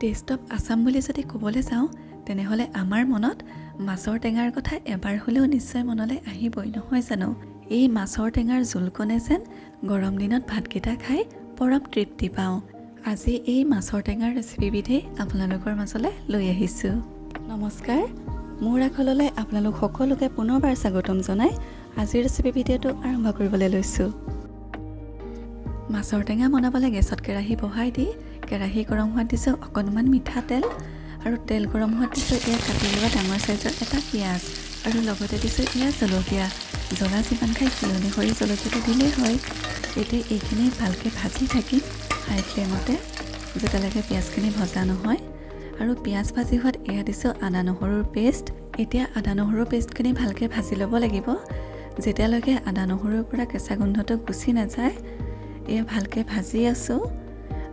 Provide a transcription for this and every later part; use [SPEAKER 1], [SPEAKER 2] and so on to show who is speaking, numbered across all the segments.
[SPEAKER 1] Taste of Assam বুলি যদি ক'বলৈ যাওঁ তেনেহ'লে আমাৰ মনত মাছৰ টেঙাৰ কথা এবাৰ হ'লেও নিশ্চয় মনলৈ আহিবই নহয় জানো। এই মাছৰ টেঙাৰ জোলকণে যেন গৰম দিনত ভাতকেইটা খাই পৰম তৃপ্তি পাওঁ। আজি এই মাছৰ টেঙাৰ ৰেচিপিবিধেই আপোনালোকৰ মাজলৈ লৈ আহিছোঁ। নমস্কাৰ, মোৰ আখললৈ আপোনালোক সকলোকে পুনৰবাৰ স্বাগতম জনাই আজিৰ ৰেচিপি ভিডিঅ'টো আৰম্ভ কৰিবলৈ লৈছোঁ। মাছৰ টেঙা বনাবলৈ গেছত কেৰাহী বহাই দি কেৰাহী গৰম হোৱাত দিছোঁ অকণমান মিঠাতেল আৰু তেল গৰম হোৱাত দিছোঁ এয়া কাটি লোৱা ডাঙৰ চাইজৰ এটা পিঁয়াজ আৰু লগতে দিছোঁ এয়া জলকীয়া। জ্বলা যিমান খাই সেই অনুসৰি জলকীয়াটো দিলেই হয়। এতিয়া এইখিনি ভালকৈ ভাজি থাকিম হাই ফ্লেমতে যেতিয়ালৈকে পিঁয়াজখিনি ভজা নহয়। আৰু পিঁয়াজ ভাজি হোৱাত এয়া দিছোঁ আদা নহৰুৰ পেষ্ট। এতিয়া আদা নহৰুৰ পেষ্টখিনি ভালকৈ ভাজি ল'ব লাগিব যেতিয়ালৈকে আদা নহৰুৰ পৰা কেঁচা গোন্ধটো গুচি নাযায়। এয়া ভালকৈ ভাজি আছোঁ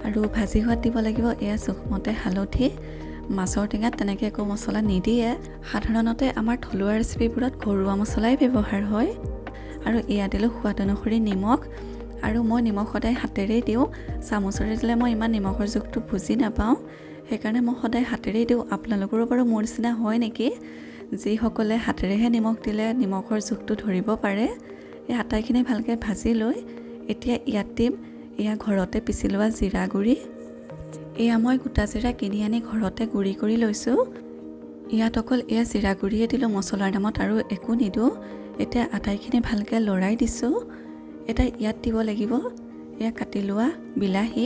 [SPEAKER 1] আৰু ভাজি হোৱাত দিব লাগিব এয়া জোখমতে হালধি। মাছৰ টেঙাত তেনেকৈ একো মছলা নিদিয়ে, সাধাৰণতে আমাৰ থলুৱা ৰেচিপিবোৰত ঘৰুৱা মছলাই ব্যৱহাৰ হয়। আৰু এয়া দিলোঁ সোৱাদ অনুসৰি নিমখ, আৰু মই নিমখ সদায় হাতেৰেই দিওঁ। চামুচেৰে দিলে মই ইমান নিমখৰ জোখটো বুজি নাপাওঁ, সেইকাৰণে মই সদায় হাতেৰেই দিওঁ। আপোনালোকৰো বাৰু মোৰ নিচিনা হয় নেকি, যিসকলে হাতেৰেহে নিমখ দিলে নিমখৰ জোখটো ধৰিব পাৰে। এই আটাইখিনি ভালকৈ ভাজি লৈ এতিয়া ইয়াত দিম এয়া ঘৰতে পিচি লোৱা জিৰা গুড়ি। এয়া মই গোটা জিৰা কিনি আনি ঘৰতে গুড়ি কৰি লৈছোঁ। ইয়াত অকল এয়া জিৰা গুড়িয়ে দিলোঁ, মছলাৰ নামত আৰু একো নিদিওঁ। এতিয়া আটাইখিনি ভালকৈ লৰাই দিছোঁ। এতিয়া ইয়াত দিব লাগিব এয়া কাটি লোৱা বিলাহী।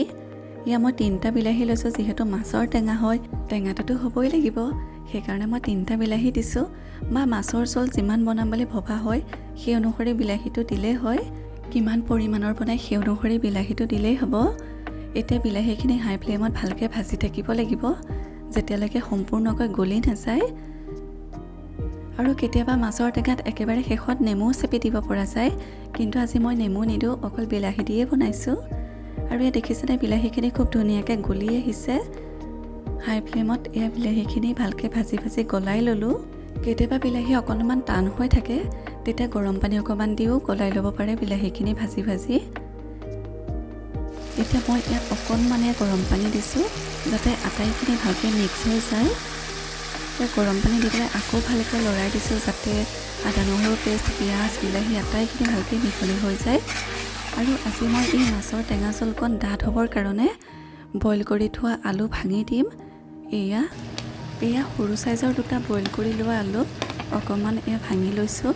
[SPEAKER 1] এয়া মই 3টা বিলাহী লৈছোঁ, যিহেতু মাছৰ টেঙা হয় টেঙাটোতো হ'বই লাগিব, সেইকাৰণে মই 3টা বিলাহী দিছোঁ। বা মাছৰ জোল যিমান বনাম বুলি ভবা হয় সেই অনুসৰি বিলাহীটো দিলেই হয়, কিমান পৰিমাণৰ বনাই সেই অনুসৰি বিলাহীটো দিলেই হ'ব। এতিয়া বিলাহীখিনি হাই ফ্লেমত ভালকৈ ভাজি থাকিব লাগিব যেতিয়ালৈকে সম্পূৰ্ণকৈ গলি নাযায়। আৰু কেতিয়াবা মাছৰ টেঙাত একেবাৰে শেষত নেমু চেপি দিব পৰা যায়, কিন্তু আজি মই নেমু নিদিওঁ, অকল বিলাহী দিয়ে বনাইছোঁ। আৰু এয়া দেখিছেনে বিলাহীখিনি খুব ধুনীয়াকৈ গলি আহিছে। হাই ফ্লেমত এয়া বিলাহীখিনি ভালকৈ ভাজি ভাজি গলাই ল'লোঁ। কেতিয়াবা বিলাহী অকণমান টান হৈ থাকে, তেতিয়া গৰম পানী অকণমান দিও গলাই ল'ব পাৰে বিলাহীখিনি ভাজি ভাজি। এতিয়া মই ইয়াত অকণমানে গৰম পানী দিছোঁ যাতে আটাইখিনি ভালকৈ মিক্স হৈ যায়। গৰম পানী দি পেলাই আকৌ ভালকৈ লৰাই দিছোঁ যাতে আদা নহৰু পেষ্ট, পিঁয়াজ, বিলাহী আটাইখিনি ভালকৈ মিহলি হৈ যায়। আৰু আজি মই এই মাছৰ টেঙা জোলকণ ডাঠ হ'বৰ কাৰণে বইল কৰি থোৱা আলু ভাঙি দিম। এয়া সৰু চাইজৰ 2টা বইল কৰি লোৱা আলু অকণমান এয়া ভাঙি লৈছোঁ।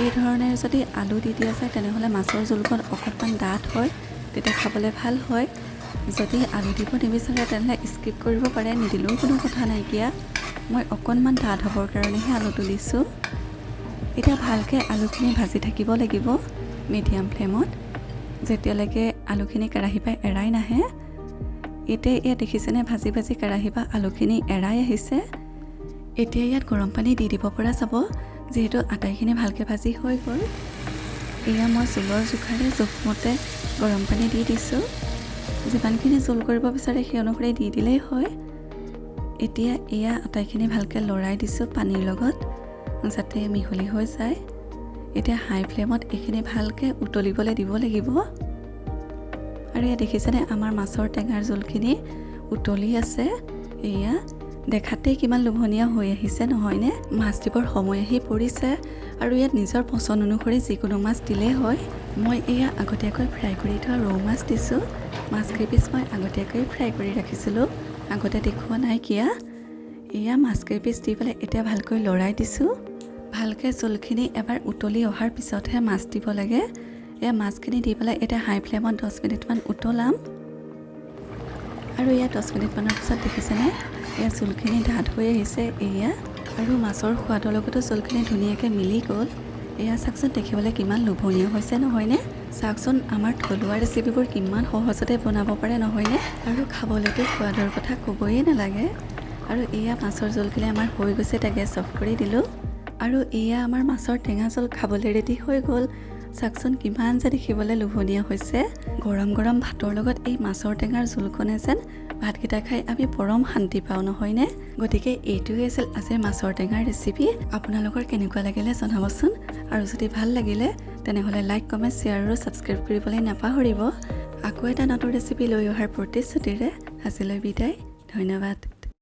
[SPEAKER 1] এই ধৰণে যদি আলু দি দিয়া যায় তেনেহ'লে মাছৰ জোলকণ অকণমান ডাঠ হয়, তেতিয়া খাবলৈ ভাল হয়। যদি আলু দিব নিবিচাৰে তেনেহ'লে স্কিপ কৰিব পাৰে, নিদিলেও কোনো কথা নাইকিয়া। মই অকণমান ডাঠ হ'বৰ কাৰণেহে আলুটো দিছোঁ। এতিয়া ভালকৈ আলুখিনি ভাজি থাকিব লাগিব মিডিয়াম ফ্লেমত যেতিয়ালৈকে আলুখিনি কেৰাহী পৰা এৰাই নাহে। এতিয়া ইয়াত দেখিছেনে ভাজি ভাজি কেৰাহী পৰা আলুখিনি এৰাই আহিছে। এতিয়া ইয়াত গৰম পানী দি দিব পৰা যাব, যিহেতু আটাইখিনি ভালকৈ ভাজি হৈ গ'ল। এয়া মই জোলৰ জোখাৰে জোখমতে গৰম পানী দি দিছোঁ। যিমানখিনি জোল কৰিব বিচাৰে সেই অনুসৰি দি দিলেই হয়। এতিয়া এয়া আটাইখিনি ভালকৈ লৰাই দিছোঁ পানীৰ লগত যাতে মিহলি হৈ যায়। এতিয়া হাই ফ্লেমত এইখিনি ভালকৈ উতলিবলৈ দিব লাগিব। আৰু এয়া দেখিছেনে আমাৰ মাছৰ টেঙাৰ জোলখিনি উতলি আছে। এয়া দেখাতেই কিমান লোভনীয় হৈ আহিছে নহয়নে। মাছ দিবৰ সময় আহি পৰিছে আৰু ইয়াত নিজৰ পচন্দ অনুসৰি যিকোনো মাছ দিলেই হয়। মই এয়া আগতীয়াকৈ ফ্ৰাই কৰি থোৱা ৰৌ মাছ দিছোঁ। মাছ কেইপিচ মই আগতীয়াকৈ ফ্ৰাই কৰি ৰাখিছিলোঁ, আগতে দেখুওৱা নাইকিয়া। এয়া মাছ কেইপিচ দি পেলাই এতিয়া ভালকৈ লৰাই দিছোঁ। ভালকৈ জোলখিনি এবাৰ উতলি অহাৰ পিছতহে মাছ দিব লাগে। এয়া মাছখিনি দি পেলাই এতিয়া হাই ফ্লেমত 10 মিনিটমান উতলাম। আৰু এয়া 10 মিনিটমানৰ পিছত দেখিছেনে এয়া জোলখিনি ডাঠ হৈ আহিছে। এয়া আৰু মাছৰ সোৱাদৰ লগতো জোলখিনি ধুনীয়াকৈ মিলি গ'ল। এয়া চাওকচোন দেখিবলৈ কিমান লোভনীয় হৈছে নহয়নে। চাওকচোন আমাৰ থলুৱা ৰেচিপিবোৰ কিমান সহজতে বনাব পাৰে নহয়নে। আৰু খাবলৈতো সোৱাদৰ কথা ক'বই নালাগে। আৰু এয়া মাছৰ জোলখিনি আমাৰ হৈ গৈছে, এতিয়া গেছ অফ কৰি দিলোঁ। আৰু এয়া আমাৰ মাছৰ টেঙা জোল খাবলৈ ৰেডি হৈ গ'ল। চাওকচোন কিমান যে দেখিবলৈ লোভনীয় হৈছে। গৰম গৰম ভাতৰ লগত এই মাছৰ টেঙাৰ জোলকণে যেন ভাতকেইটা খাই আমি পৰম শান্তি পাওঁ নহয়নে। গতিকে এইটোৱে আছিল আজিৰ মাছৰ টেঙাৰ ৰেচিপি। আপোনালোকৰ কেনেকুৱা লাগিলে জনাবচোন, আৰু যদি ভাল লাগিলে তেনেহ'লে লাইক, কমেণ্ট, শ্বেয়াৰ আৰু ছাবস্ক্ৰাইব কৰিবলৈ নাপাহৰিব। আকৌ এটা নতুন ৰেচিপি লৈ অহাৰ প্ৰতিশ্ৰুতিৰে আজিলৈ বিদায়। ধন্যবাদ।